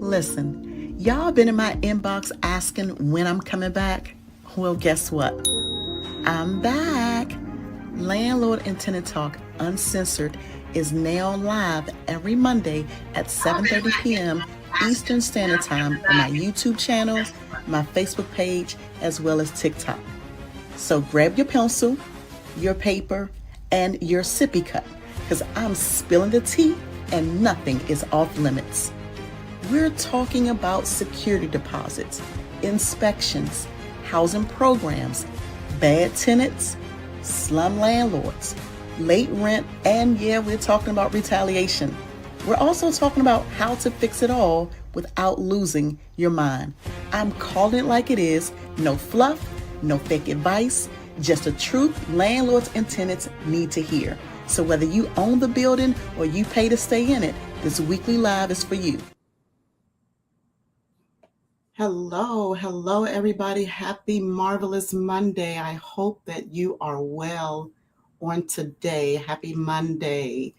Listen, y'all been in my inbox asking when I'm coming back. Well, guess what? I'm back. Landlord and Tenant Talk Uncensored is now live every Monday at 7:30 p.m. Eastern Standard Time on my YouTube channel, my Facebook page, as well as TikTok. So grab your pencil, your paper, and your sippy cup, because I'm spilling the tea and nothing is off limits. We're talking about security deposits, inspections, housing programs, bad tenants, slum landlords, late rent, and we're talking about retaliation. We're also talking about how to fix it all without losing your mind. I'm calling it like it is. No fluff, no fake advice, just the truth landlords and tenants need to hear. So whether you own the building or you pay to stay in it, this weekly live is for you. Hello, everybody. Happy Marvelous Monday. I hope that you are well on today. Happy Monday.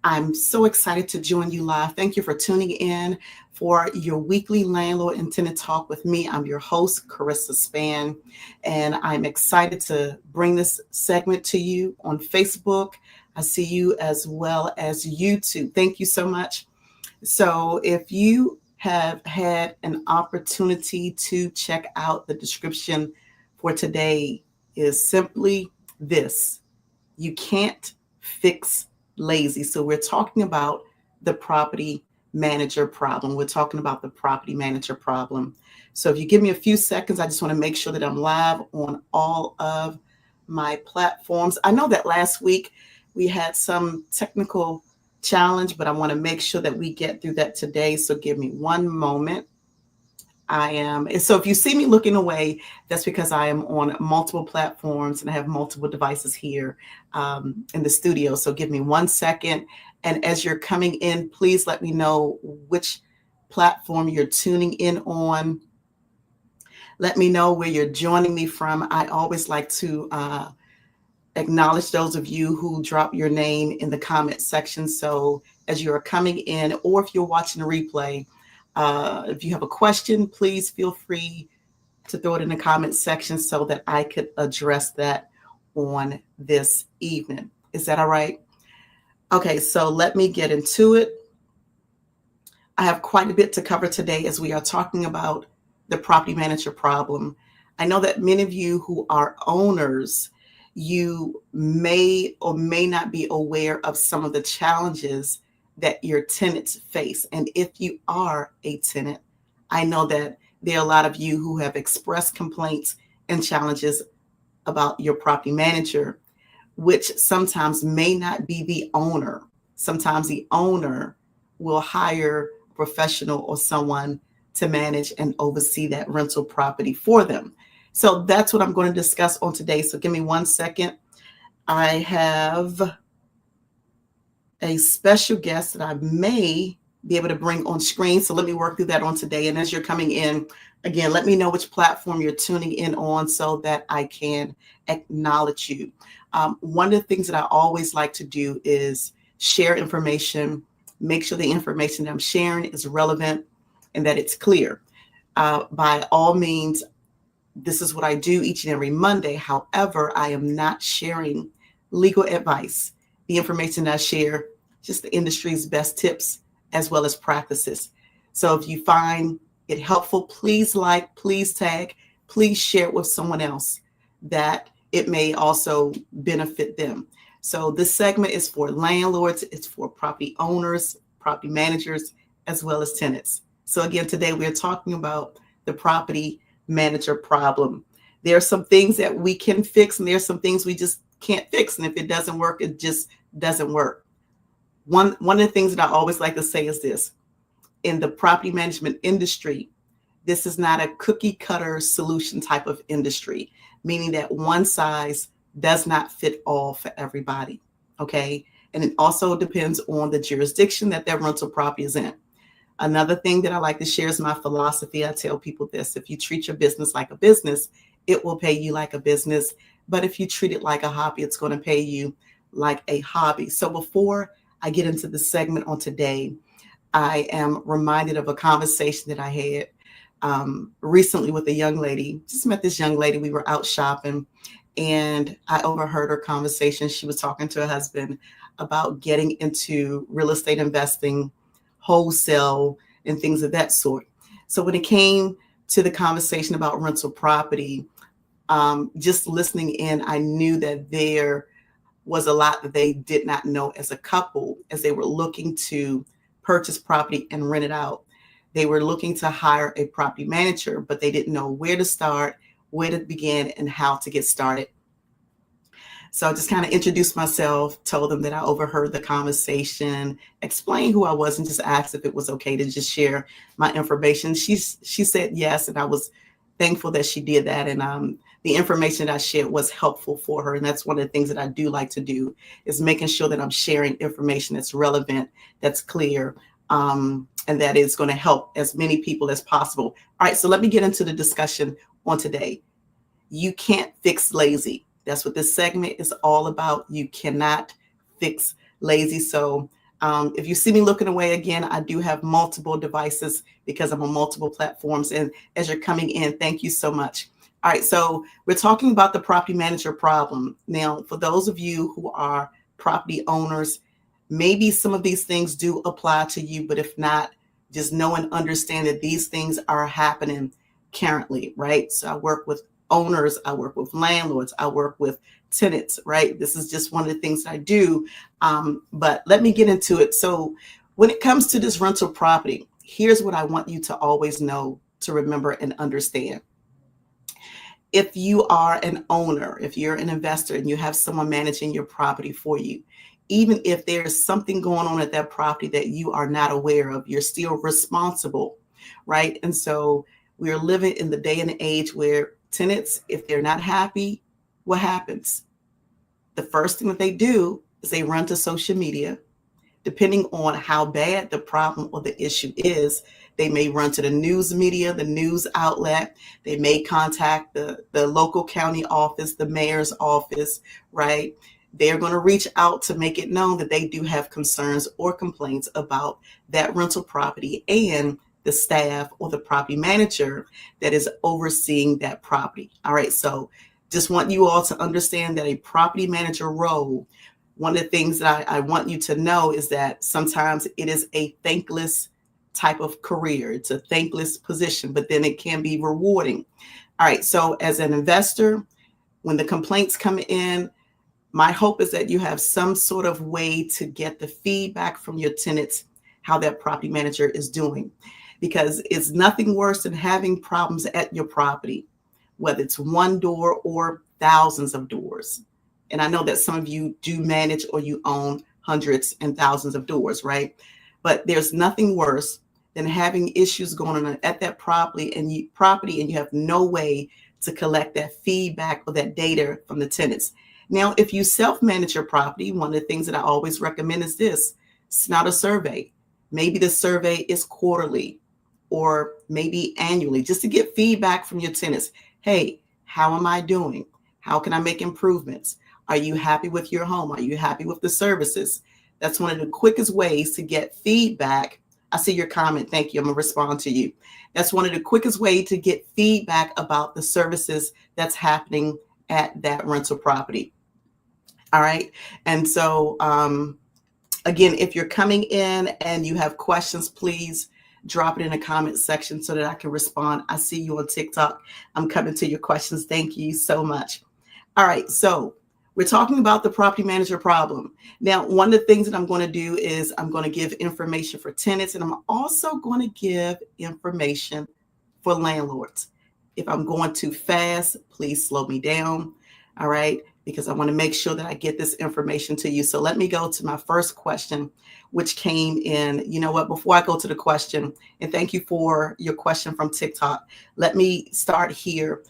I'm so excited to join you live. Thank you for tuning in for your weekly Landlord and Tenant Talk with me. I'm your host, Karissa Spann, and I'm excited to bring this segment to you on Facebook. I see you as well as YouTube. Thank you so much. So if you have had an opportunity to check out the description for today, is simply this: you can't fix lazy. So we're talking about the property manager problem. We're talking about the property manager problem. So if you give me a few seconds, I just want to make sure that I'm live on all of my platforms. I know that last week we had some technical challenge, but I want to make sure that we get through that today. So give me one moment. So if you see me looking away, that's because I am on multiple platforms and I have multiple devices here in the studio. So give me 1 second. And as you're coming in, please let me know which platform you're tuning in on. Let me know where you're joining me from. I always like to acknowledge those of you who drop your name in the comment section. So as you're coming in, or if you're watching a replay, if you have a question, please feel free to throw it in the comment section so that I could address that on this evening. Is that all right? Okay, so let me get into it. I have quite a bit to cover today as we are talking about the property manager problem. I know that many of you who are owners, you may or may not be aware of some of the challenges that your tenants face. And if you are a tenant, I know that there are a lot of you who have expressed complaints and challenges about your property manager, which sometimes may not be the owner. Sometimes the owner will hire a professional or someone to manage and oversee that rental property for them. So that's what I'm going to discuss on today. So give me 1 second. I have a special guest that I may be able to bring on screen. So let me work through that on today. And as you're coming in, again, let me know which platform you're tuning in on so that I can acknowledge you. One of the things that I always like to do is share information, make sure the information that I'm sharing is relevant and that it's clear. By all means, this is what I do each and every Monday. However, I am not sharing legal advice. The information I share, just the industry's best tips as well as practices. So if you find it helpful, please like, please tag, please share it with someone else that it may also benefit them. So this segment is for landlords, it's for property owners, property managers, as well as tenants. So again, today we're talking about the property manager problem. There are some things that we can fix, and there's some things we just can't fix. And if it doesn't work, it just doesn't work. One of the things that I always like to say is this: in the property management industry, this is not a cookie cutter solution type of industry, meaning that one size does not fit all for everybody. Okay. And it also depends on the jurisdiction that their rental property is in. Another thing that I like to share is my philosophy. I tell people this: if you treat your business like a business, it will pay you like a business. But if you treat it like a hobby, it's going to pay you like a hobby. So before I get into the segment on today, I am reminded of a conversation that I had recently with a young lady. Just met this young lady. We were out shopping and I overheard her conversation. She was talking to her husband about getting into real estate investing, wholesale, and things of that sort. So when it came to the conversation about rental property, just listening in, I knew that there was a lot that they did not know as a couple as they were looking to purchase property and rent it out. They were looking to hire a property manager, but they didn't know where to start, where to begin, and how to get started. So I just kind of introduced myself, told them that I overheard the conversation, explained who I was, and just asked if it was okay to just share my information. She said yes, and I was thankful that she did that. And the information that I shared was helpful for her. And that's one of the things that I do like to do, is making sure that I'm sharing information that's relevant, that's clear, and that is going to help as many people as possible. All right, so let me get into the discussion on today. You can't fix lazy. That's what this segment is all about. You cannot fix lazy. So if you see me looking away again, I do have multiple devices because I'm on multiple platforms. And as you're coming in, thank you so much. All right, so we're talking about the property manager problem. Now, for those of you who are property owners, maybe some of these things do apply to you, but if not, just know and understand that these things are happening currently, right? So I work with owners, I work with landlords, I work with tenants, right? This is just one of the things I do. But let me get into it. So when it comes to this rental property, here's what I want you to always know, to remember and understand. If you are an owner, if you're an investor and you have someone managing your property for you, even if there's something going on at that property that you are not aware of, you're still responsible, right? And so we're living in the day and age where tenants, if they're not happy, what happens? The first thing that they do is they run to social media. Depending on how bad the problem or the issue is, they may run to the news media, the news outlet. They may contact the local county office, the mayor's office, right? They're going to reach out to make it known that they do have concerns or complaints about that rental property and the staff or the property manager that is overseeing that property. All right, so just want you all to understand that a property manager role, one of the things that I want you to know is that sometimes it is a thankless type of career. It's a thankless position, but then it can be rewarding. All right, so as an investor, when the complaints come in, my hope is that you have some sort of way to get the feedback from your tenants, how that property manager is doing. Because it's nothing worse than having problems at your property, whether it's one door or thousands of doors. And I know that some of you do manage or you own hundreds and thousands of doors, right? But there's nothing worse than having issues going on at that property and you have no way to collect that feedback or that data from the tenants. Now, if you self-manage your property, one of the things that I always recommend is this: it's not a survey. Maybe the survey is quarterly or maybe annually, just to get feedback from your tenants. Hey, how am I doing? How can I make improvements? Are you happy with your home? Are you happy with the services? That's one of the quickest ways to get feedback. I see your comment. Thank you. I'm going to respond to you. That's one of the quickest ways to get feedback about the services that's happening at that rental property. All right. And so, again, if you're coming in and you have questions, please drop it in the comment section so that I can respond. I see you on TikTok. I'm coming to your questions. Thank you so much. All right. So we're talking about the property manager problem. Now, one of the things that I'm going to do is I'm going to give information for tenants, and I'm also going to give information for landlords. If I'm going too fast, please slow me down. All right, because I want to make sure that I get this information to you. So let me go to my first question, which came in. You know what? Before I go to the question, and thank you for your question from TikTok, let me start here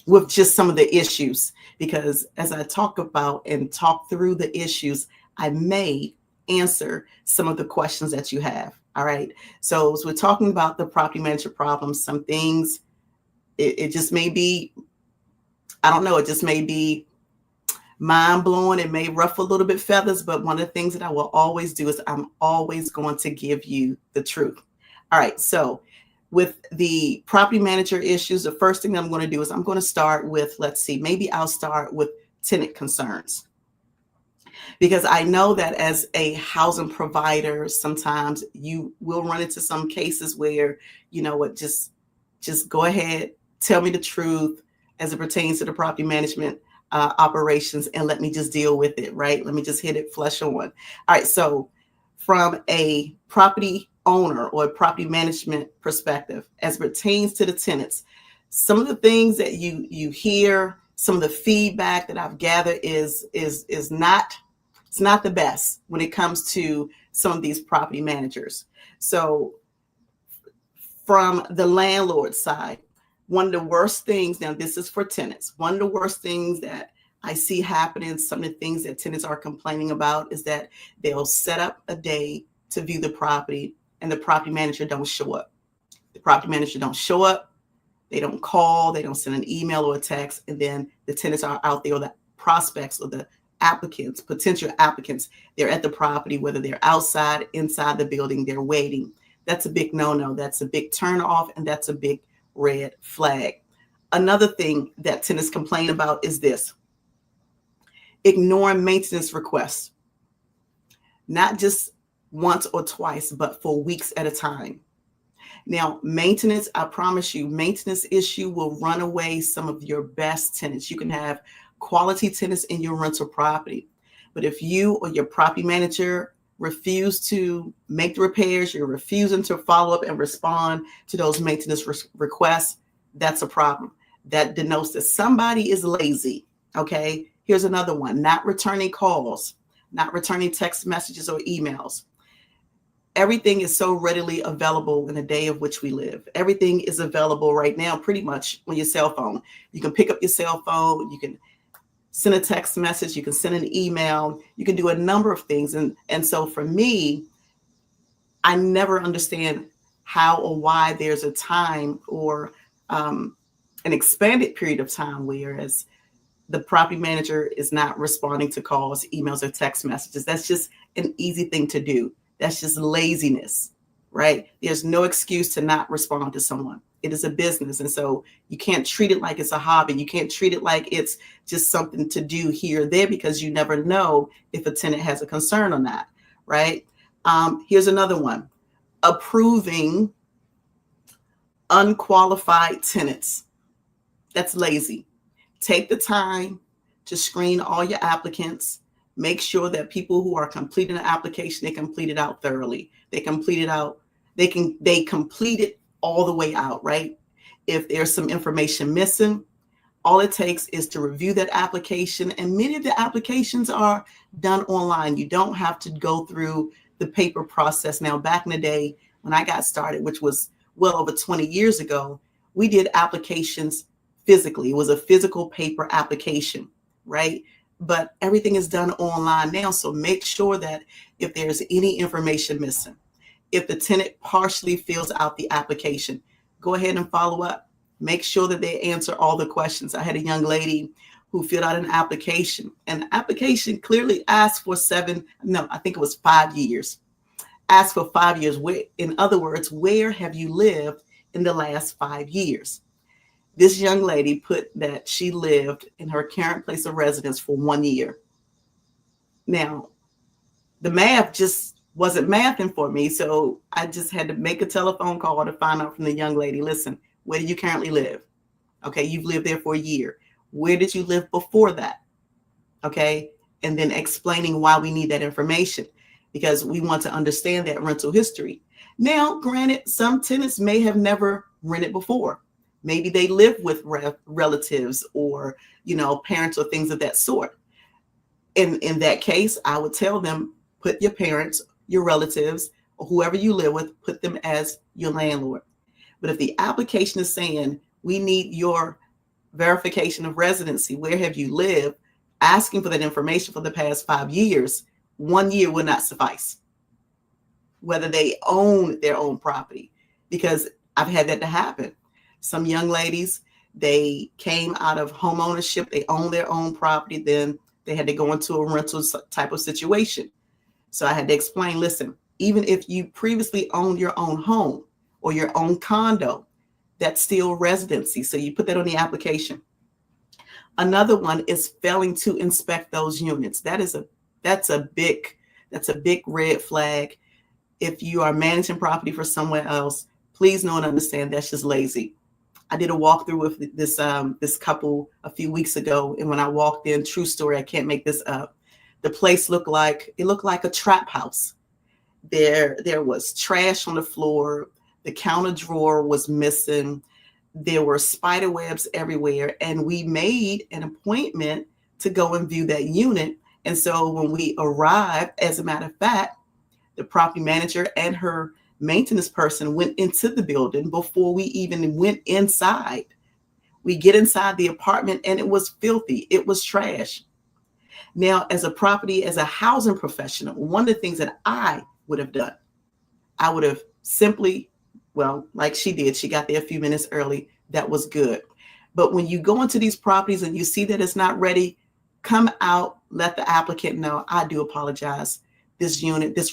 with just some of the issues, because as I talk about and talk through the issues, I may answer some of the questions that you have. All right. So as we're talking about the property manager problems, some things, it just may be, I don't know, it just may be mind blowing. It may ruffle a little bit feathers, but one of the things that I will always do is I'm always going to give you the truth. All right. So with the property manager issues, the first thing I'm going to do is I'm going to start with, let's see, maybe I'll start with tenant concerns. Because I know that as a housing provider, sometimes you will run into some cases where, you know what, just go ahead, tell me the truth as it pertains to the property management operations, and let me just deal with it, right? Let me just hit it flush on. All right, so from a property owner or property management perspective, as it pertains to the tenants, some of the things that you hear, some of the feedback that I've gathered is not, it's not the best when it comes to some of these property managers. So from the landlord side, one of the worst things, now this is for tenants, one of the worst things that I see happening, some of the things that tenants are complaining about, is that they'll set up a day to view the property and the property manager don't show up. The property manager don't show up. They don't call, they don't send an email or a text. And then the tenants are out there, or the prospects or the applicants, potential applicants, they're at the property, whether they're outside, inside the building, they're waiting. That's a big no-no. That's a big turn off, and that's a big red flag. Another thing that tenants complain about is this: ignoring maintenance requests, not just once or twice, but for weeks at a time. Now, maintenance, I promise you, maintenance issue will run away some of your best tenants. You can have quality tenants in your rental property, but if you or your property manager refuse to make the repairs, you're refusing to follow up and respond to those maintenance requests, that's a problem. That denotes that somebody is lazy. Okay, here's another one: not returning calls, not returning text messages or emails. Everything is so readily available in the day of which we live. Everything is available right now pretty much on your cell phone. You can pick up your cell phone, you can send a text message, you can send an email, you can do a number of things. And so for me, I never understand how or why there's a time or an expanded period of time whereas the property manager is not responding to calls, emails, or text messages. That's just an easy thing to do. That's just laziness, right? There's no excuse to not respond to someone. It is a business. And so you can't treat it like it's a hobby. You can't treat it like it's just something to do here or there, because you never know if a tenant has a concern or not, right? Here's another one: approving unqualified tenants. That's lazy. Take the time to screen all your applicants. Make sure that people who are completing an application, they complete it out thoroughly. They complete it out. They complete it all the way out, right? If there's some information missing, all it takes is to review that application. And many of the applications are done online. You don't have to go through the paper process. Now, back in the day when I got started, which was well over 20 years ago, we did applications physically. It was a physical paper application, right? but everything is done online now. So make sure that if there's any information missing, if the tenant partially fills out the application, go ahead and follow up. Make sure that they answer all the questions. I had a young lady who filled out an application, and the application clearly asked for I think it was 5 years. Asked for 5 years. In other words, where have you lived in the last 5 years? This young lady put that she lived in her current place of residence for 1 year. Now, the math just wasn't mathing for me. So I just had to make a telephone call to find out from the young lady, listen, where do you currently live? Okay, you've lived there for a year. Where did you live before that? Okay, and then explaining why we need that information, because we want to understand that rental history. Now, granted, some tenants may have never rented before. Maybe they live with relatives or, parents or things of that sort. In that case, I would tell them, put your parents, your relatives, or whoever you live with, put them as your landlord. But if the application is saying, we need your verification of residency, where have you lived, asking for that information for the past 5 years, 1 year will not suffice. Whether they own their own property, because I've had that to happen. Some young ladies, they came out of home ownership, they own their own property, then they had to go into a rental type of situation. So I had to explain, listen, even if you previously owned your own home or your own condo, that's still residency. So you put that on the application. Another one is failing to inspect those units. That's a big red flag. If you are managing property for someone else, please know and understand that's just lazy. I did a walkthrough with this couple a few weeks ago, and when I walked in, true story, I can't make this up. The place looked like a trap house. There was trash on the floor. The counter drawer was missing. There were spider webs everywhere, and we made an appointment to go and view that unit. And so when we arrived, as a matter of fact, the property manager and her maintenance person went into the building before we even went inside. We get inside the apartment and it was filthy. It was trash. Now, as a housing professional, one of the things that I would have done, I would have simply, like she did, she got there a few minutes early. That was good. But when you go into these properties and you see that it's not ready, come out, let the applicant know, I do apologize. This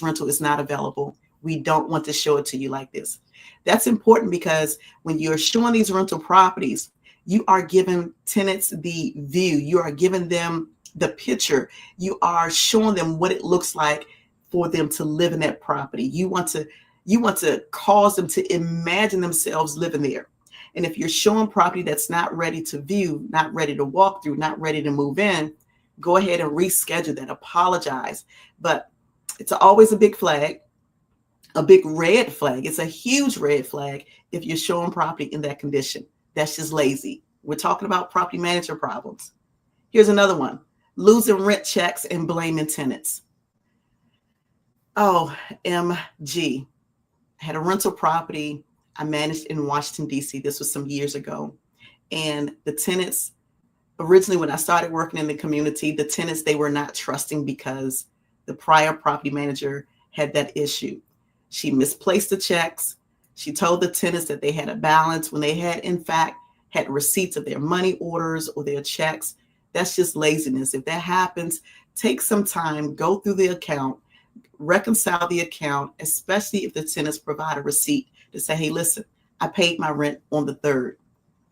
rental is not available. We don't want to show it to you like this. That's important, because when you're showing these rental properties, you are giving tenants the view. You are giving them the picture. You are showing them what it looks like for them to live in that property. You want to cause them to imagine themselves living there. And if you're showing property that's not ready to view, not ready to walk through, not ready to move in, go ahead and reschedule that. Apologize. But it's always a big flag, a big red flag. It's a huge red flag if you're showing property in that condition. That's just lazy. We're talking about property manager problems. Here's another one: losing rent checks and blaming tenants. OMG. I had a rental property I managed in Washington, D.C. This was some years ago. And the tenants, originally when I started working in the community, the tenants, they were not trusting because the prior property manager had that issue. She misplaced the checks. She told the tenants that they had a balance when they had, in fact, had receipts of their money orders or their checks. That's just laziness. If that happens, take some time, go through the account, reconcile the account, especially if the tenants provide a receipt to say, hey, listen, I paid my rent on the 3rd.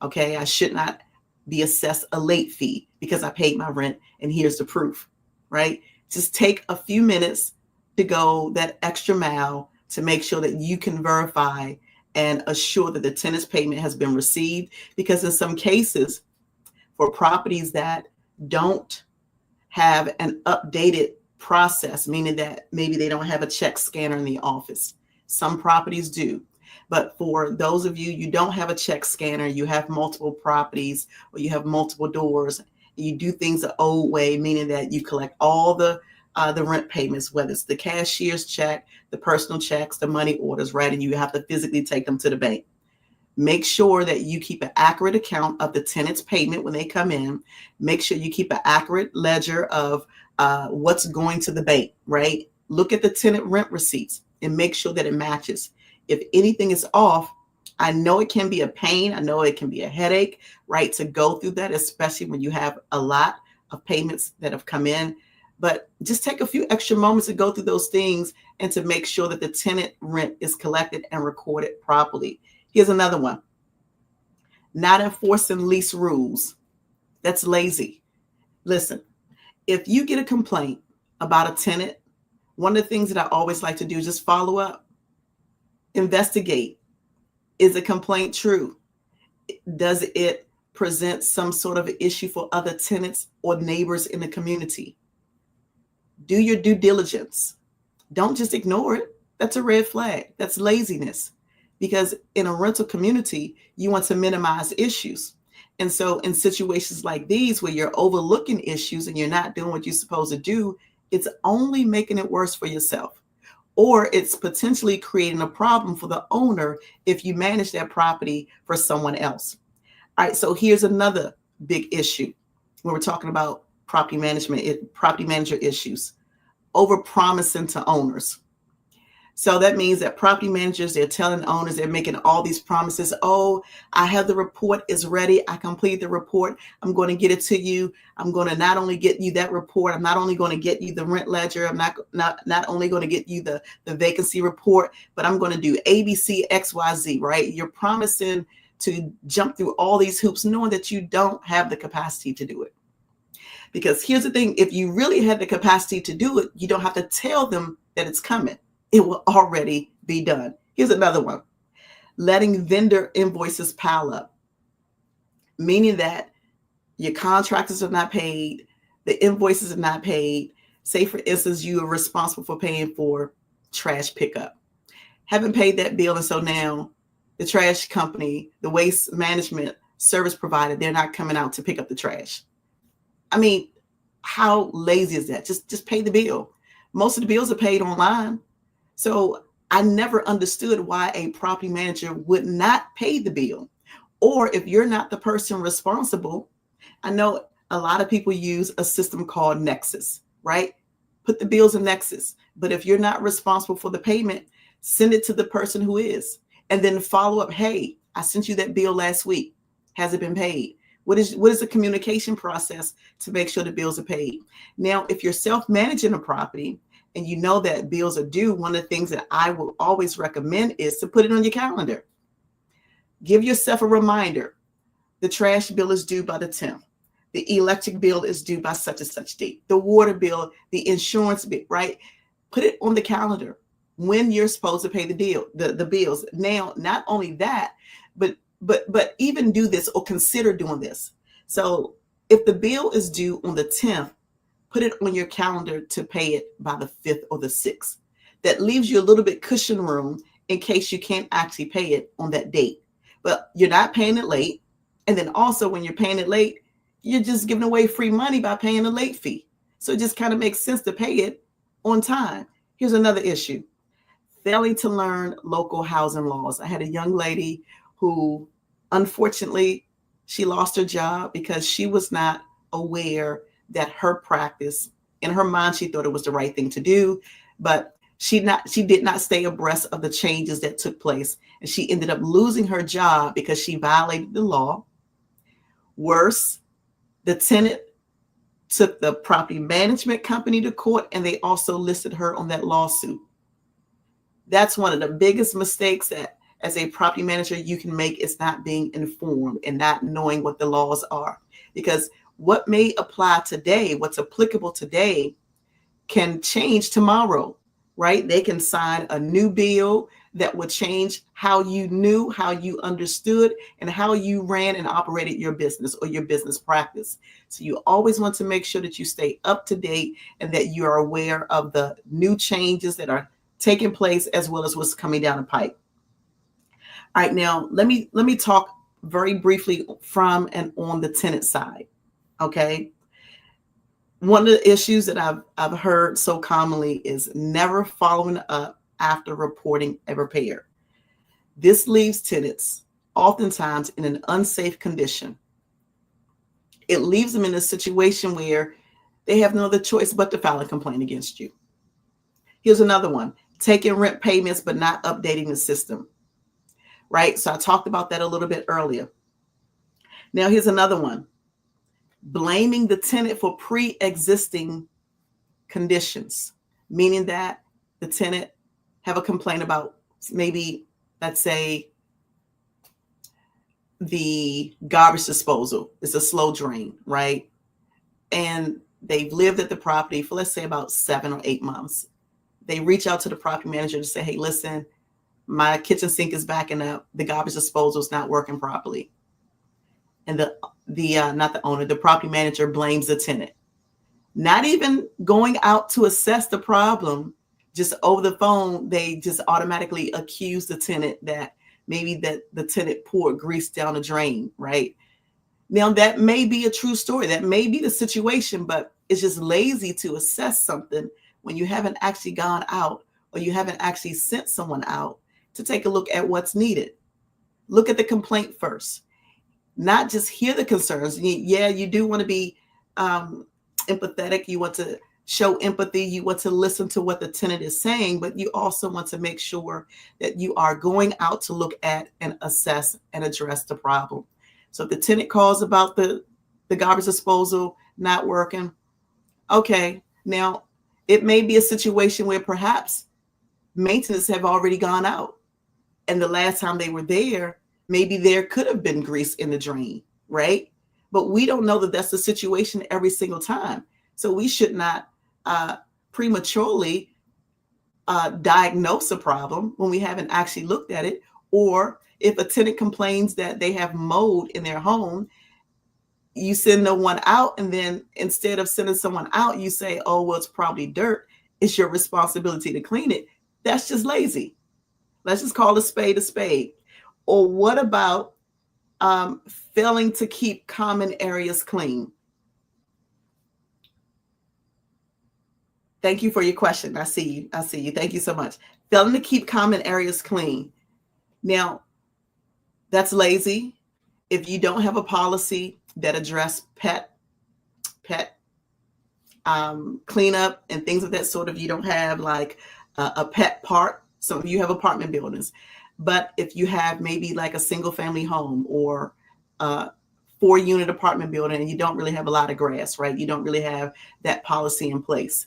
Okay, I should not be assessed a late fee because I paid my rent, and here's the proof, right? Just take a few minutes to go that extra mile to make sure that you can verify and assure that the tenant's payment has been received. Because in some cases, for properties that don't have an updated process, meaning that maybe they don't have a check scanner in the office. Some properties do. But for those of you don't have a check scanner, you have multiple properties, or you have multiple doors, you do things the old way, meaning that you collect all the rent payments, whether it's the cashier's check, the personal checks, the money orders, right? And you have to physically take them to the bank. Make sure that you keep an accurate account of the tenant's payment when they come in. Make sure you keep an accurate ledger of what's going to the bank, right? Look at the tenant rent receipts and make sure that it matches. If anything is off, I know it can be a pain. I know it can be a headache, right, to go through that, especially when you have a lot of payments that have come in. But just take a few extra moments to go through those things and to make sure that the tenant rent is collected and recorded properly. Here's another one. Not enforcing lease rules. That's lazy. Listen, if you get a complaint about a tenant, one of the things that I always like to do is just follow up, investigate. Is the complaint true? Does it present some sort of issue for other tenants or neighbors in the community? Do your due diligence. Don't just ignore it. That's a red flag. That's laziness. Because in a rental community, you want to minimize issues. And so in situations like these where you're overlooking issues and you're not doing what you're supposed to do, it's only making it worse for yourself. Or it's potentially creating a problem for the owner if you manage that property for someone else. All right, so here's another big issue when we're talking about property manager issues. Over promising to owners. So that means that property managers, they're telling owners, they're making all these promises. Oh, I have the report, it's ready. I completed the report. I'm going to get it to you. I'm going to not only get you that report, I'm not only going to get you the rent ledger. I'm not only going to get you the vacancy report, but I'm going to do ABC, XYZ, right? You're promising to jump through all these hoops, knowing that you don't have the capacity to do it. Because here's the thing, if you really had the capacity to do it, you don't have to tell them that it's coming. It will already be done. Here's another one. Letting vendor invoices pile up, meaning that your contractors are not paid, the invoices are not paid. Say, for instance, you are responsible for paying for trash pickup. Haven't paid that bill, and so now the trash company, the waste management service provider, they're not coming out to pick up the trash. I mean, how lazy is that? Just pay the bill. Most of the bills are paid online. So I never understood why a property manager would not pay the bill. Or if you're not the person responsible, I know a lot of people use a system called Nexus, right? Put the bills in Nexus. But if you're not responsible for the payment, send it to the person who is. And then follow up. Hey, I sent you that bill last week. Has it been paid? What is the communication process to make sure the bills are paid? Now, if you're self-managing a property and you know that bills are due, one of the things that I will always recommend is to put it on your calendar. Give yourself a reminder. The trash bill is due by the 10th. The electric bill is due by such and such date. The water bill, the insurance bill, right? Put it on the calendar when you're supposed to pay the bills. Now, not only that, but even do this or consider doing this. So if the bill is due on the 10th, put it on your calendar to pay it by the 5th or the 6th. That leaves you a little bit cushion room in case you can't actually pay it on that date. But you're not paying it late. And then also when you're paying it late, you're just giving away free money by paying a late fee. So it just kind of makes sense to pay it on time. Here's another issue. Failing to learn local housing laws. I had a young lady who, unfortunately, she lost her job because she was not aware that her practice, in her mind, she thought it was the right thing to do, but she did not stay abreast of the changes that took place. And she ended up losing her job because she violated the law. Worse, the tenant took the property management company to court, and they also listed her on that lawsuit. That's one of the biggest mistakes that as a property manager you can make, is not being informed and not knowing what the laws are. Because what may apply today, what's applicable today, can change tomorrow, right? They can sign a new bill that would change how you knew, how you understood, and how you ran and operated your business or your business practice. So you always want to make sure that you stay up to date and that you are aware of the new changes that are taking place as well as what's coming down the pipe. All right, now let me talk very briefly from and on the tenant side. Okay. One of the issues that I've heard so commonly is never following up after reporting a repair. This leaves tenants oftentimes in an unsafe condition. It leaves them in a situation where they have no other choice but to file a complaint against you. Here's another one: taking rent payments but not updating the system, right? So I talked about that a little bit earlier. Now here's another one: blaming the tenant for pre-existing conditions, meaning that the tenant have a complaint about, maybe, let's say, the garbage disposal is a slow drain, right? And they've lived at the property for, let's say, about 7 or 8 months. They reach out to the property manager to say, hey, listen, my kitchen sink is backing up. The garbage disposal is not working properly. And not the owner, the property manager blames the tenant. Not even going out to assess the problem, just over the phone, they just automatically accuse the tenant that maybe that the tenant poured grease down the drain, right? Now, that may be a true story. That may be the situation, but it's just lazy to assess something when you haven't actually gone out, or you haven't actually sent someone out to take a look at what's needed. Look at the complaint first, not just hear the concerns. Yeah, you do want to be empathetic. You want to show empathy. You want to listen to what the tenant is saying, but you also want to make sure that you are going out to look at and assess and address the problem. So if the tenant calls about the garbage disposal not working, okay, now it may be a situation where perhaps maintenance have already gone out, and the last time they were there, maybe there could have been grease in the drain, right? But we don't know that that's the situation every single time. So we should not prematurely diagnose a problem when we haven't actually looked at it. Or if a tenant complains that they have mold in their home, you send no one out, and then instead of sending someone out, you say, oh, well, it's probably dirt. It's your responsibility to clean it. That's just lazy. Let's just call a spade a spade. Or what about failing to keep common areas clean? Thank you for your question. I see you. I see you. Thank you so much. Failing to keep common areas clean. Now, that's lazy. If you don't have a policy that address pet cleanup and things of that sort, if you don't have like a pet park, some of you have apartment buildings, but if you have maybe like a single family home or a 4-unit apartment building, and you don't really have a lot of grass, right? You don't really have that policy in place.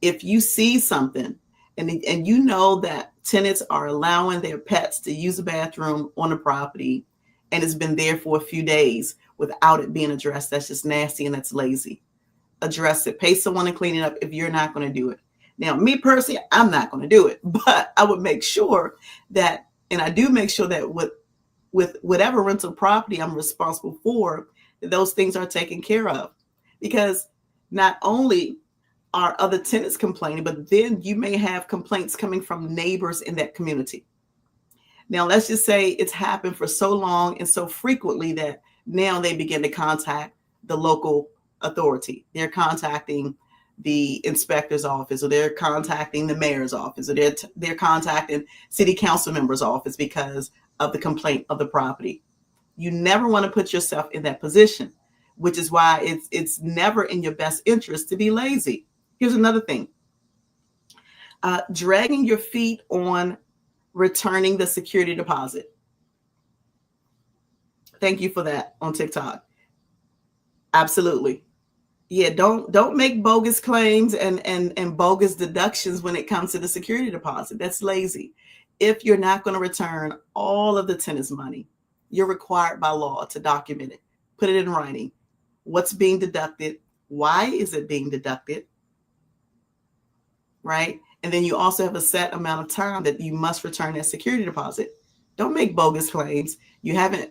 If you see something and you know that tenants are allowing their pets to use the bathroom on the property and it's been there for a few days without it being addressed, that's just nasty and that's lazy. Address it. Pay someone to clean it up if you're not going to do it. Now, me personally, I'm not going to do it, but I would make sure that, and I do make sure that with whatever rental property I'm responsible for, that those things are taken care of. Because not only are other tenants complaining, but then you may have complaints coming from neighbors in that community. Now, let's just say it's happened for so long and so frequently that now they begin to contact the local authority. They're contacting the inspector's office, or they're contacting the mayor's office, or they're contacting city council member's office because of the complaint of the property. You never want to put yourself in that position, which is why it's never in your best interest to be lazy. Here's another thing: dragging your feet on returning the security deposit. Thank you for that on TikTok. Absolutely. Yeah, don't make bogus claims and bogus deductions when it comes to the security deposit. That's lazy. If you're not going to return all of the tenant's money, you're required by law to document it, put it in writing. What's being deducted? Why is it being deducted? Right? And then you also have a set amount of time that you must return that security deposit. Don't make bogus claims.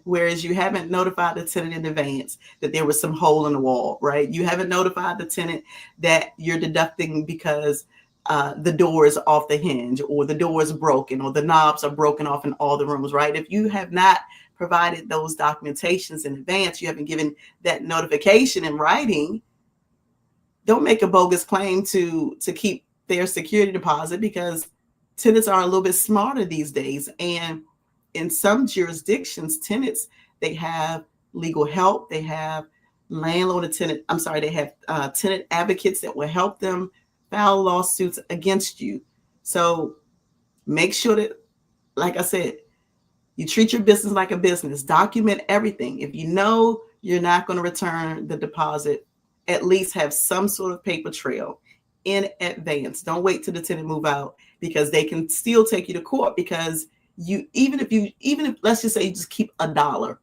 Whereas you haven't notified the tenant in advance that there was some hole in the wall, right? You haven't notified the tenant that you're deducting because the door is off the hinge, or the door is broken, or the knobs are broken off in all the rooms, right? If you have not provided those documentations in advance, you haven't given that notification in writing, don't make a bogus claim to keep their security deposit, because tenants are a little bit smarter these days. And in some jurisdictions, tenants, they have legal help. They have they have tenant advocates that will help them file lawsuits against you. So make sure that, like I said, you treat your business like a business. Document everything. If you know you're not going to return the deposit, at least have some sort of paper trail in advance. Don't wait till the tenant move out, because they can still take you to court, because even if let's just say you just keep $1,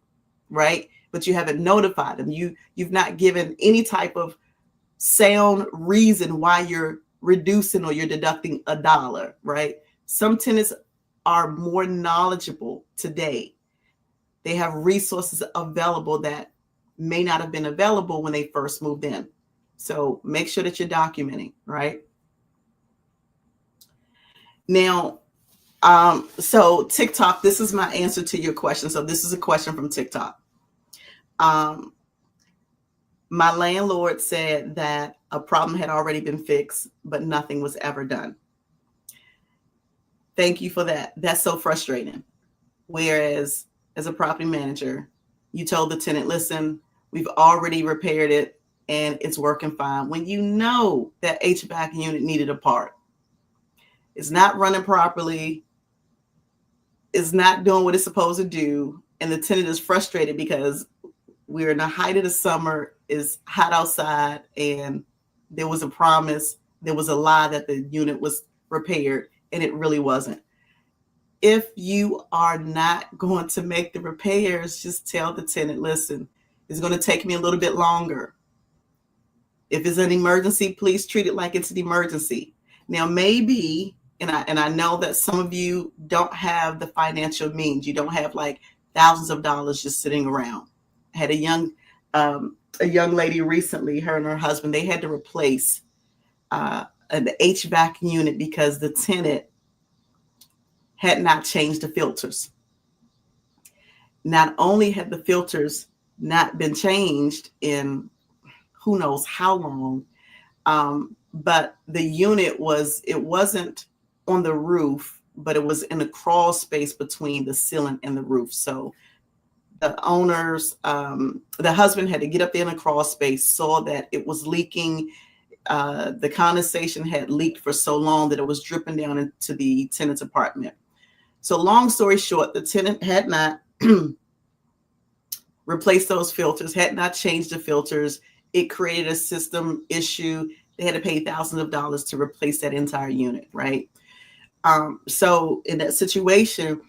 right? But you haven't notified them. You've not given any type of sound reason why you're reducing or you're deducting $1, right? Some tenants are more knowledgeable today. They have resources available that may not have been available when they first moved in. So make sure that you're documenting, right? Now, so TikTok, this is my answer to your question. So this is a question from TikTok. My landlord said that a problem had already been fixed, but nothing was ever done. Thank you for that. That's so frustrating. Whereas as a property manager, you told the tenant, listen, we've already repaired it and it's working fine. When you know that HVAC unit needed a part, it's not running properly, it's not doing what it's supposed to do, and the tenant is frustrated because we're in the height of the summer, it's hot outside, and there was a promise, there was a lie that the unit was repaired, and it really wasn't. If you are not going to make the repairs, just tell the tenant, listen, it's going to take me a little bit longer. If it's an emergency, please treat it like it's an emergency. Now, maybe, and I know that some of you don't have the financial means. You don't have like thousands of dollars just sitting around. I had a young lady recently, her and her husband, they had to replace an HVAC unit because the tenant had not changed the filters. Not only had the filters not been changed in who knows how long, but the unit wasn't on the roof, but it was in a crawl space between the ceiling and the roof. So the the husband had to get up there in a crawl space, saw that it was leaking. The condensation had leaked for so long that it was dripping down into the tenant's apartment. So long story short, the tenant had not replaced those filters, had not changed the filters. It created a system issue. They had to pay thousands of dollars to replace that entire unit, right? So in that situation,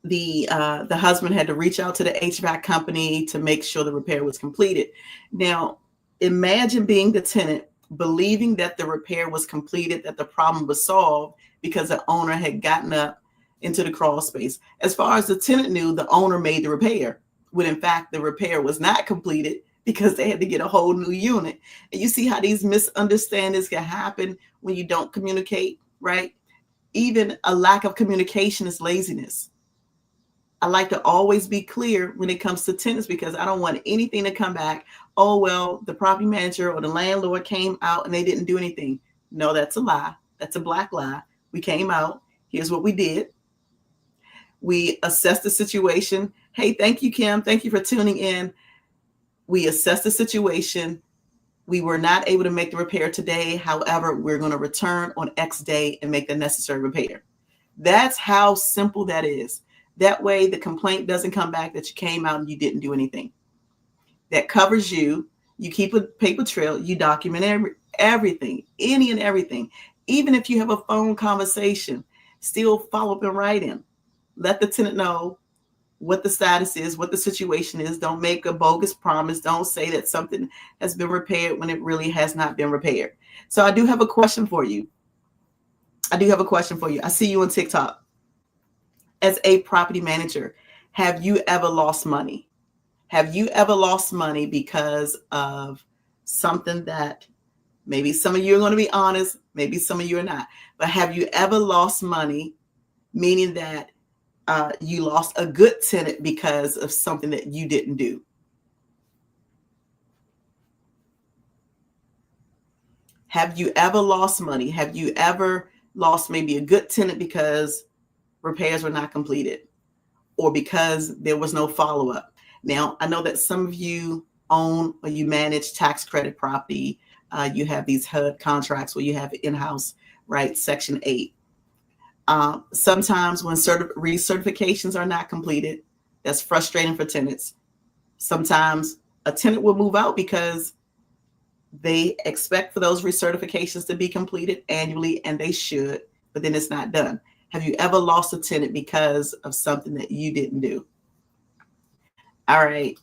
the husband had to reach out to the HVAC company to make sure the repair was completed. Now, imagine being the tenant, believing that the repair was completed, that the problem was solved because the owner had gotten up into the crawl space. As far as the tenant knew, the owner made the repair, when in fact the repair was not completed because they had to get a whole new unit. And you see how these misunderstandings can happen when you don't communicate, right? Even a lack of communication is laziness. I like to always be clear when it comes to tenants, because I don't want anything to come back, oh, well, the property manager or the landlord came out and they didn't do anything. No, that's a lie. That's a black lie. We came out. Here's what we did. We assessed the situation. Hey, thank you, Kim. Thank you for tuning in. We assessed the situation. We were not able to make the repair today. However, we're going to return on X day and make the necessary repair. That's how simple that is. That way, the complaint doesn't come back that you came out and you didn't do anything. That covers you. You keep a paper trail. You document everything, any and everything. Even if you have a phone conversation, still follow up in writing. Let the tenant know what the status is, what the situation is. Don't make a bogus promise. Don't say that something has been repaired when it really has not been repaired. So I do have a question for you. I see you on TikTok. As a property manager, have you ever lost money? Have you ever lost money because of something that maybe some of you are going to be honest, maybe some of you are not, but have you ever lost money, meaning that you lost a good tenant because of something that you didn't do? Have you ever lost money? Have you ever lost maybe a good tenant because repairs were not completed, or because there was no follow-up. Now, I know that some of you own or you manage tax credit property. You have these HUD contracts where you have in-house, right, Section 8. Sometimes when recertifications are not completed, that's frustrating for tenants. Sometimes a tenant will move out because they expect for those recertifications to be completed annually, and they should, but then it's not done. Have you ever lost a tenant because of something that you didn't do? All right.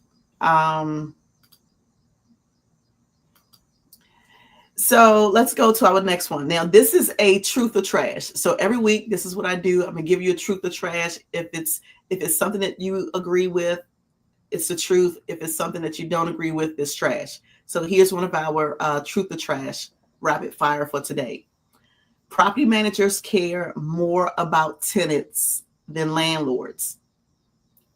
So let's go to our next one. Now, this is a truth or trash. So every week, this is what I do. I'm gonna give you a truth or trash. If it's something that you agree with, it's the truth. If it's something that you don't agree with, it's trash. So here's one of our truth or trash rapid fire for today. Property managers care more about tenants than landlords.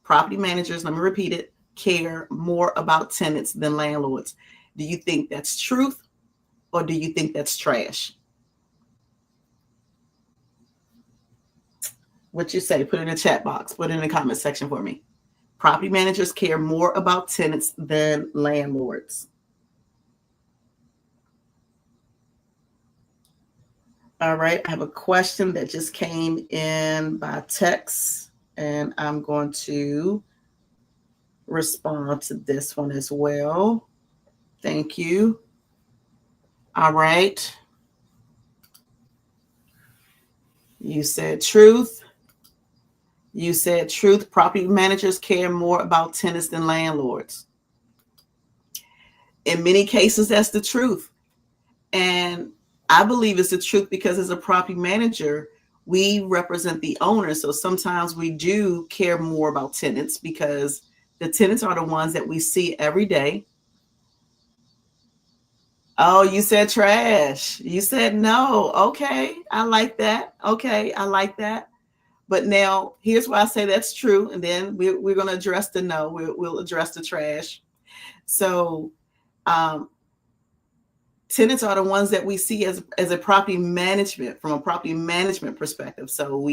Property managers, let me repeat it, care more about tenants than landlords. Do you think that's truth, or do you think that's trash? What you say? Put it in the chat box. Put it in the comment section for me. Property managers care more about tenants than landlords. All right, I have a question that just came in by text, and I'm going to respond to this one as well. Thank you. All right. You said truth. You said truth. Property managers care more about tenants than landlords. In many cases, that's the truth. And I believe it's the truth because as a property manager, we represent the owner. So sometimes we do care more about tenants because the tenants are the ones that we see every day. Oh, you said trash. You said no. Okay. I like that. Okay. I like that. But now here's why I say that's true. And then we're going to address the no. We'll address the trash. So tenants are the ones that we see as a property management, from a property management perspective. So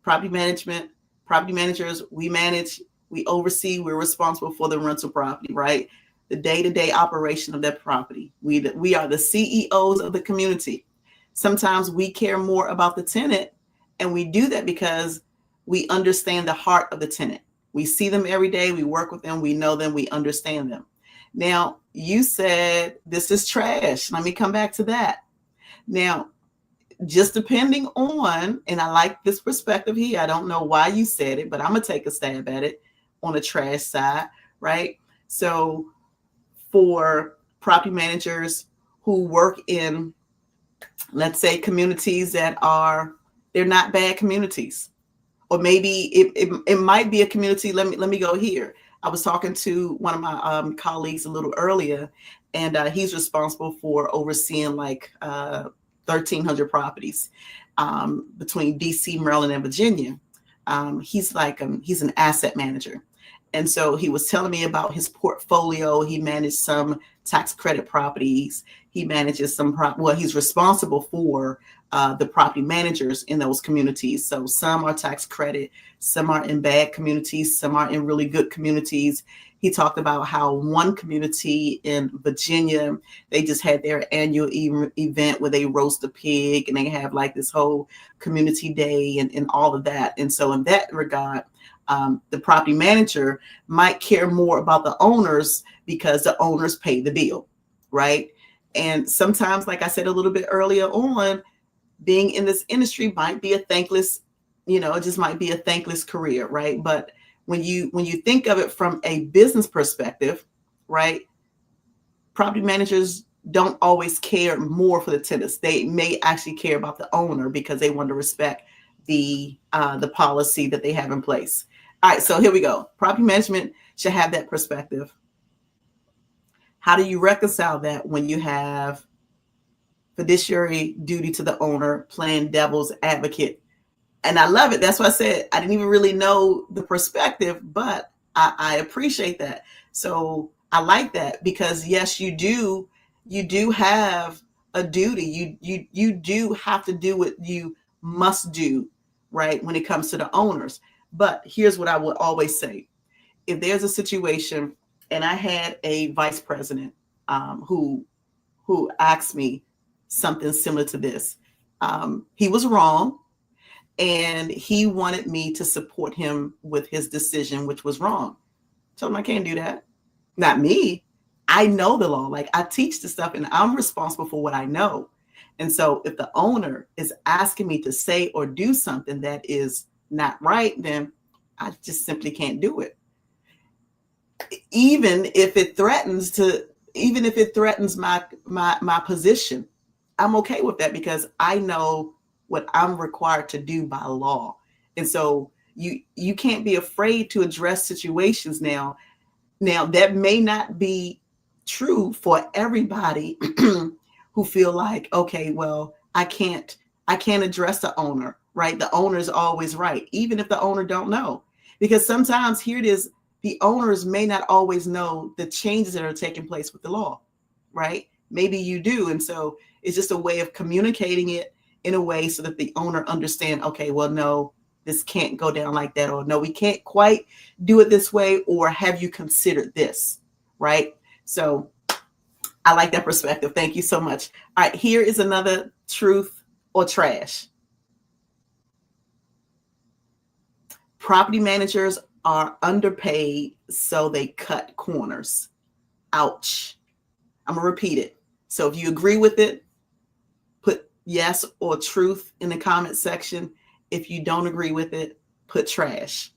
property managers, we manage, we oversee, we're responsible for the rental property, right? The day-to-day operation of that property. We are the CEOs of the community. Sometimes we care more about the tenant, and we do that because we understand the heart of the tenant. We see them every day, we work with them, we know them, we understand them. Now, you said this is trash. Let me come back to that. Now, just depending on, and I like this perspective here. I don't know why you said it, but I'm going to take a stab at it on the trash side, right? So for property managers who work in, let's say, communities that they're not bad communities, or maybe it might be a community. Let me go here. I was talking to one of my colleagues a little earlier, and he's responsible for overseeing like 1,300 properties between DC, Maryland, and Virginia. He's an asset manager. And so he was telling me about his portfolio. He managed some tax credit properties. He manages he's responsible for the property managers in those communities. So some are tax credit, some are in bad communities, some are in really good communities. He talked about how one community in Virginia, they just had their annual event where they roast a pig and they have like this whole community day and all of that. And so in that regard, the property manager might care more about the owners because the owners pay the bill, right? And sometimes, like I said a little bit earlier on, being in this industry might be a thankless, it just might be a thankless career, right? But when you think of it from a business perspective, right, property managers don't always care more for the tenants. They may actually care about the owner because they want to respect the policy that they have in place. All right, so here we go. Property management should have that perspective. How do you reconcile that when you have fiduciary duty to the owner playing devil's advocate? And I love it. That's why I said I didn't even really know the perspective, but I appreciate that. So I like that because yes, you do have a duty. You do have to do what you must do right, when it comes to the owners. But here's what I would always say. If there's a situation, and I had a vice president who asked me something similar to this. He was wrong, and he wanted me to support him with his decision, which was wrong. Told him I can't do that. Not me. I know the law. Like, I teach the stuff, and I'm responsible for what I know. And so if the owner is asking me to say or do something that is not right, then I just simply can't do it. Even if it threatens my position, I'm okay with that because I know what I'm required to do by law. And so you can't be afraid to address situations now. Now, that may not be true for everybody who feel like, okay, well, I can't address the owner, right? The owner is always right, even if the owner don't know. Because sometimes, here it is, the owners may not always know the changes that are taking place with the law, right? Maybe you do. And so it's just a way of communicating it in a way so that the owner understand, okay, well, no, this can't go down like that, or no, we can't quite do it this way, or have you considered this, right? So I like that perspective. Thank you so much. All right, here is another truth or trash. Property managers are underpaid, so they cut corners. Ouch. I'm going to repeat it. So if you agree with it, put yes or truth in the comment section. If you don't agree with it, put trash.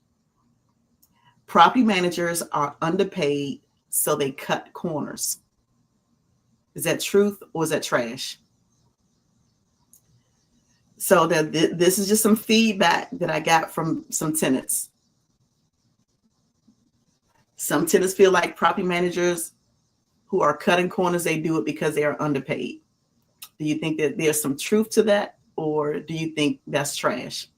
Property managers are underpaid, so they cut corners. Is that truth or is that trash? So this is just some feedback that I got from some tenants. Some tenants feel like property managers who are cutting corners, they do it because they are underpaid. Do you think that there's some truth to that, or do you think that's trash?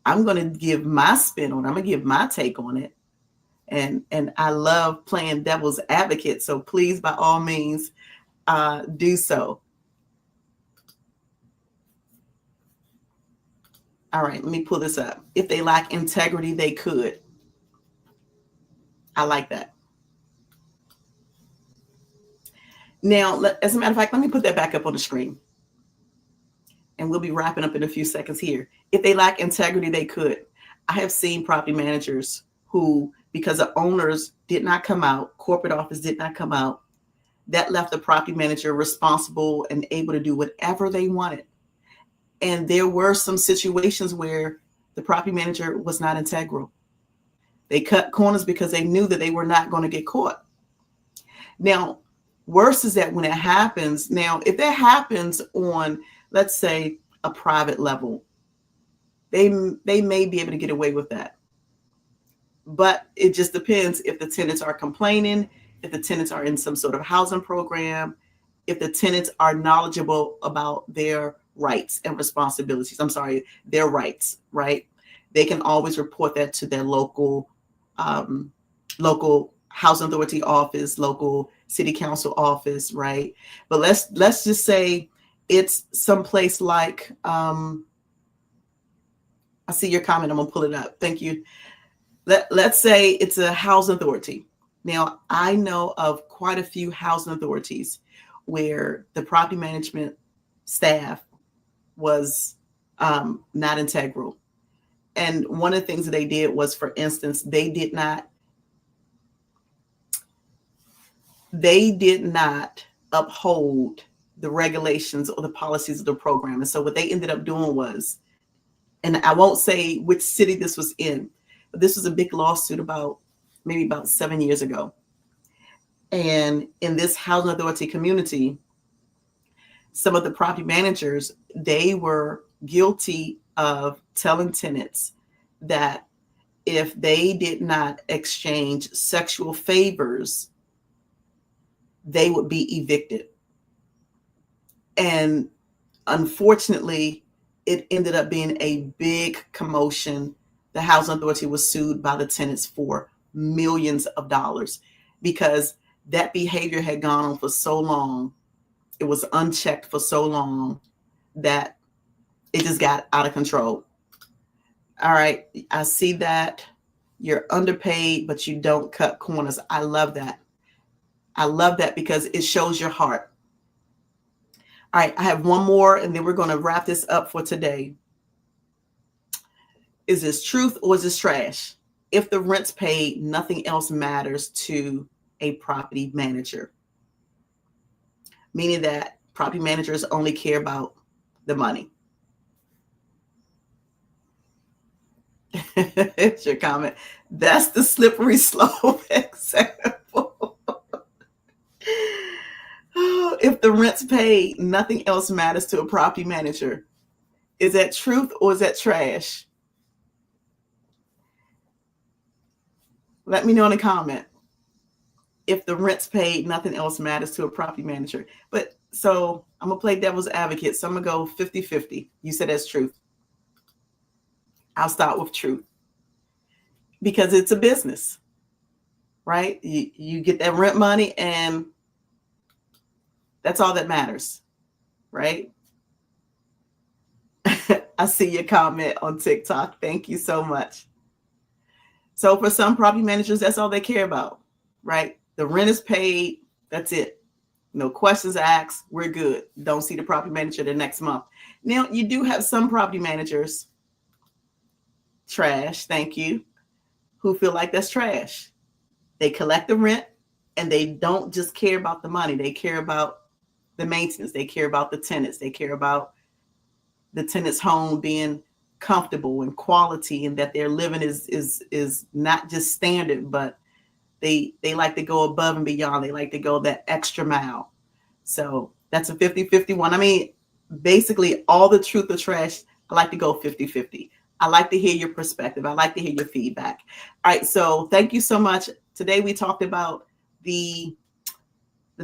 I'm going to give my spin on it. I'm going to give my take on it. And I love playing devil's advocate. So please, by all means, do so. All right, let me pull this up. If they lack integrity, they could. I like that. Now, as a matter of fact, let me put that back up on the screen. And we'll be wrapping up in a few seconds here. If they lack integrity, they could. I have seen property managers who, because the owners did not come out, corporate office did not come out, that left the property manager responsible and able to do whatever they wanted. And there were some situations where the property manager was not integral. They cut corners because they knew that they were not going to get caught. Now, worse is that when it happens, now, if that happens on, let's say, a private level, they may be able to get away with that. But it just depends if the tenants are complaining, if the tenants are in some sort of housing program, if the tenants are knowledgeable about their rights and responsibilities. I'm sorry, their rights, right? They can always report that to their local housing authority office, local city council office, right? But let's just say it's someplace like, I see your comment, I'm gonna pull it up. Thank you. Let's say it's a housing authority. Now, I know of quite a few housing authorities where the property management staff was not integral. And one of the things that they did was, for instance, they did not uphold the regulations or the policies of the program. And so what they ended up doing was, and I won't say which city this was in, but this was a big lawsuit about 7 years ago. And in this housing authority community, some of the property managers, they were guilty of telling tenants that if they did not exchange sexual favors, they would be evicted. And unfortunately, it ended up being a big commotion. The housing authority was sued by the tenants for millions of dollars because that behavior had gone on for so long. It was unchecked for so long that it just got out of control. All right. I see that you're underpaid, but you don't cut corners. I love that. I love that because it shows your heart. All right. I have one more and then we're going to wrap this up for today. Is this truth or is this trash? If the rent's paid, nothing else matters to a property manager. Meaning that property managers only care about the money. It's your comment. That's the slippery slope example. If the rent's paid, nothing else matters to a property manager. Is that truth or is that trash? Let me know in the comment. If the rent's paid, nothing else matters to a property manager. But so I'm going to play devil's advocate. So I'm going to go 50-50. You said that's truth. I'll start with truth. Because it's a business, right? You get that rent money and that's all that matters, right? I see your comment on TikTok. Thank you so much. So for some property managers, that's all they care about, right? The rent is paid. That's it. No questions asked. We're good. Don't see the property manager the next month. Now, you do have some property managers, trash, thank you, who feel like that's trash. They collect the rent and they don't just care about the money. They care about the maintenance. They care about the tenants. They care about the tenant's home being comfortable and quality, and that their living is not just standard, but they like to go above and beyond. They like to go that extra mile. So that's a 50-50 one. I mean, basically all the truth or trash, I like to go 50-50. I like to hear your perspective. I like to hear your feedback. All right. So thank you so much. Today we talked about the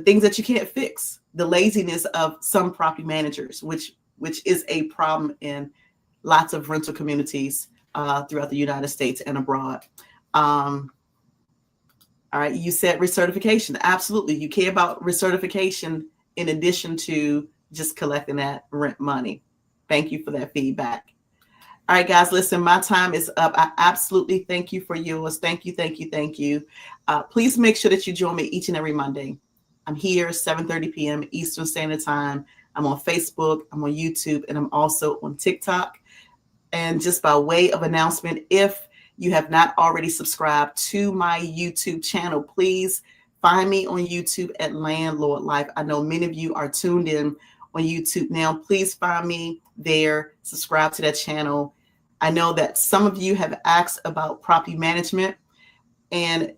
things that you can't fix, the laziness of some property managers, which is a problem in lots of rental communities throughout the United States and abroad. All right, you said recertification. Absolutely. You care about recertification in addition to just collecting that rent money. Thank you for that feedback. All right, guys, listen, my time is up. I absolutely thank you for yours. Thank you, thank you, thank you. Please make sure that you join me each and every Monday. I'm here 7:30 p.m. Eastern Standard Time. I'm on Facebook, I'm on YouTube, and I'm also on TikTok. And just by way of announcement, if you have not already subscribed to my YouTube channel, please find me on YouTube at Landlord Lyfe. I know many of you are tuned in on YouTube now. Please find me there, subscribe to that channel. I know that some of you have asked about property management, and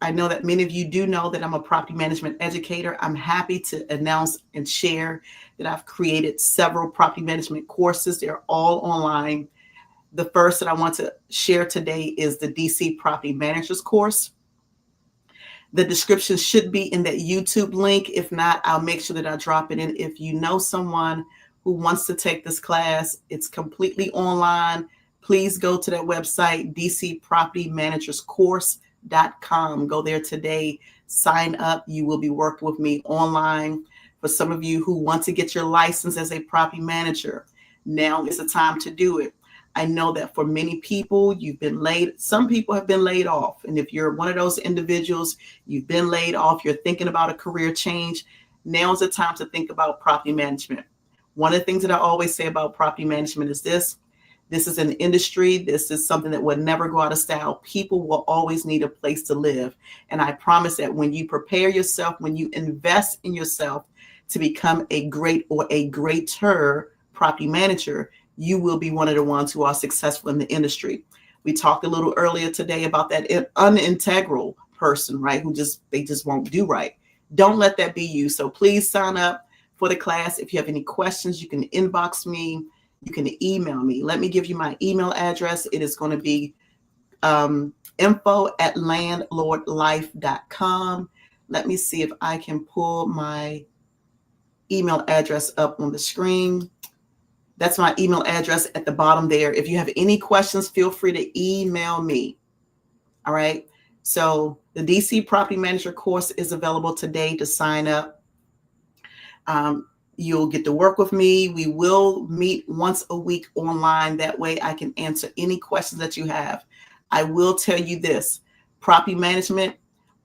I know that many of you do know that I'm a property management educator. I'm happy to announce and share that I've created several property management courses. They're all online. The first that I want to share today is the DC Property Managers course. The description should be in that YouTube link. If not, I'll make sure that I drop it in. If you know someone who wants to take this class, it's completely online. Please go to that website, dcpropertymanagerscourse.com. Go there today, sign up. You will be working with me online. For some of you who want to get your license as a property manager, now is the time to do it. I know that for many people, some people have been laid off. And if you're one of those individuals, you've been laid off, you're thinking about a career change, now is the time to think about property management. One of the things that I always say about property management is this is an industry. This is something that will never go out of style. People will always need a place to live. And I promise that when you prepare yourself, when you invest in yourself to become a great or a greater property manager, you will be one of the ones who are successful in the industry. We talked a little earlier today about that unintegral person, right? They just won't do right. Don't let that be you. So please sign up for the class. If you have any questions, you can inbox me. You can email me. Let me give you my email address. It is going to be info@landlordlyfe.com. Let me see if I can pull my email address up on the screen. That's my email address at the bottom there. If you have any questions, feel free to email me. All right. So the DC Property Manager course is available today to sign up. You'll get to work with me. We will meet once a week online. That way I can answer any questions that you have. I will tell you this, property management,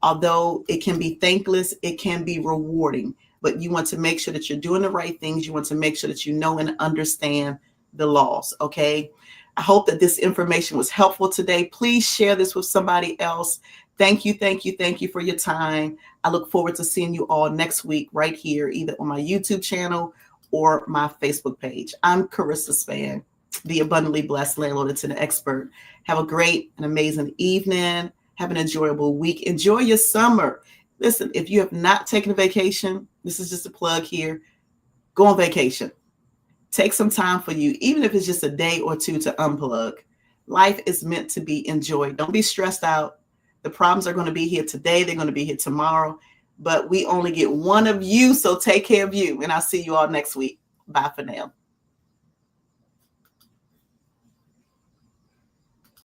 although it can be thankless, it can be rewarding, but you want to make sure that you're doing the right things. You want to make sure that you know and understand the laws. Okay. I hope that this information was helpful today. Please share this with somebody else. Thank you, thank you, thank you for your time. I look forward to seeing you all next week right here, either on my YouTube channel or my Facebook page. I'm Karissa Spann, the abundantly blessed landlord and tenant expert. Have a great and amazing evening. Have an enjoyable week. Enjoy your summer. Listen, if you have not taken a vacation, this is just a plug here. Go on vacation. Take some time for you, even if it's just a day or two to unplug. Life is meant to be enjoyed. Don't be stressed out. The problems are going to be here today. They're going to be here tomorrow. But we only get one of you, so take care of you. And I'll see you all next week. Bye for now.